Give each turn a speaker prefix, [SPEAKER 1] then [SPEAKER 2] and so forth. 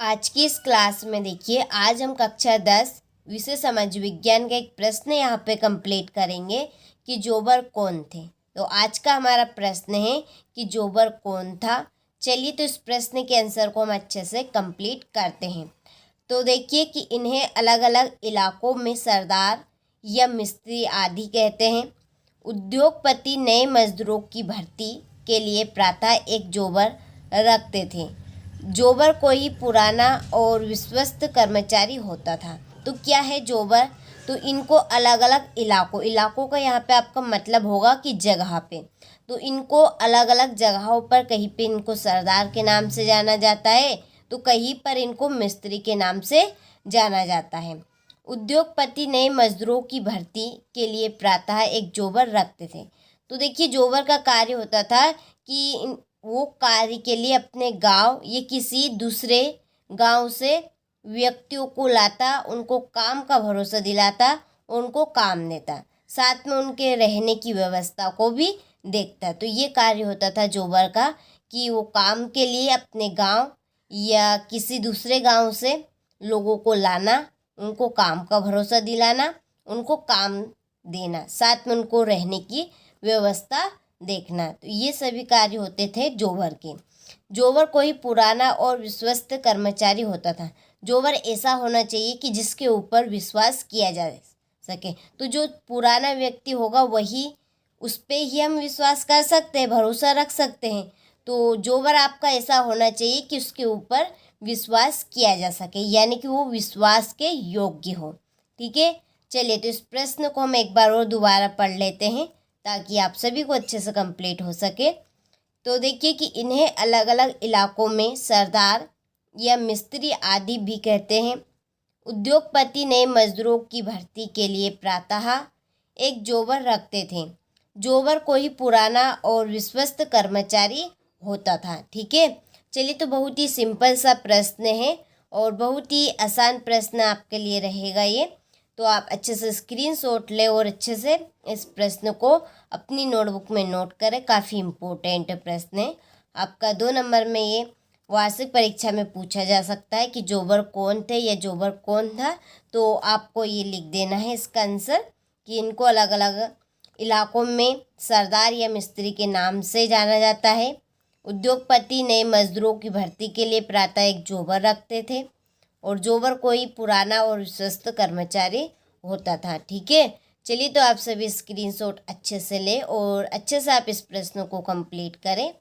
[SPEAKER 1] आज की इस क्लास में देखिए, आज हम कक्षा 10 विषय समाज विज्ञान का एक प्रश्न यहाँ पे कंप्लीट करेंगे कि जोबर कौन थे। तो आज का हमारा प्रश्न है कि जोबर कौन था। चलिए तो इस प्रश्न के आंसर को हम अच्छे से कंप्लीट करते हैं। तो देखिए कि इन्हें अलग अलग इलाकों में सरदार या मिस्त्री आदि कहते हैं। उद्योगपति नए मजदूरों की भर्ती के लिए प्रातः एक जोबर रखते थे। जोबर कोई पुराना और विश्वस्त कर्मचारी होता था। तो क्या है जोबर? तो इनको अलग अलग इलाकों का यहाँ पे आपका मतलब होगा कि जगह पे। तो इनको अलग अलग जगहों पर कहीं पे इनको सरदार के नाम से जाना जाता है, तो कहीं पर इनको मिस्त्री के नाम से जाना जाता है। उद्योगपति नए मजदूरों की भर्ती के लिए प्रातः एक जोबर रखते थे। तो देखिए, जोबर का कार्य होता था कि वो कार्य के लिए अपने गांव या किसी दूसरे गांव से व्यक्तियों को लाता, उनको काम का भरोसा दिलाता, उनको काम देता, साथ में उनके रहने की व्यवस्था को भी देखता। तो ये कार्य होता था जोबर का कि वो काम के लिए अपने गांव या किसी दूसरे गांव से लोगों को लाना, उनको काम का भरोसा दिलाना, उनको काम देना, साथ में उनको रहने की व्यवस्था देखना। तो ये सभी कार्य होते थे जोबर के। जोबर कोई पुराना और विश्वस्त कर्मचारी होता था। जोबर ऐसा होना चाहिए कि जिसके ऊपर विश्वास किया जा सके। तो जो पुराना व्यक्ति होगा वही, उस पर ही हम विश्वास कर सकते हैं, भरोसा रख सकते हैं। तो जोबर आपका ऐसा होना चाहिए कि उसके ऊपर विश्वास किया जा सके, यानी कि वो विश्वास के योग्य हो। ठीक है, चलिए तो इस प्रश्न को हम एक बार और दोबारा पढ़ लेते हैं ताकि आप सभी को अच्छे से कंप्लीट हो सके। तो देखिए कि इन्हें अलग अलग इलाकों में सरदार या मिस्त्री आदि भी कहते हैं। उद्योगपति नए मजदूरों की भर्ती के लिए प्रातः एक जोबर रखते थे। जोबर कोई पुराना और विश्वस्त कर्मचारी होता था। ठीक है, चलिए तो बहुत ही सिंपल सा प्रश्न है और बहुत ही आसान प्रश्न आपके लिए रहेगा ये। तो आप अच्छे से स्क्रीनशॉट लें और अच्छे से इस प्रश्न को अपनी नोटबुक में नोट करें। काफ़ी इम्पोर्टेंट प्रश्न है आपका। 2 नंबर में ये वार्षिक परीक्षा में पूछा जा सकता है कि जोबर कौन थे या जोबर कौन था। तो आपको ये लिख देना है इसका आंसर कि इनको अलग अलग इलाकों में सरदार या मिस्त्री के नाम से जाना जाता है। उद्योगपति नए मजदूरों की भर्ती के लिए प्रातः एक जोबर रखते थे और जोबर कोई पुराना और विश्वस्त कर्मचारी होता था। ठीक है, चलिए तो आप सभी स्क्रीनशॉट अच्छे से लें और अच्छे से आप इस प्रश्न को कंप्लीट करें।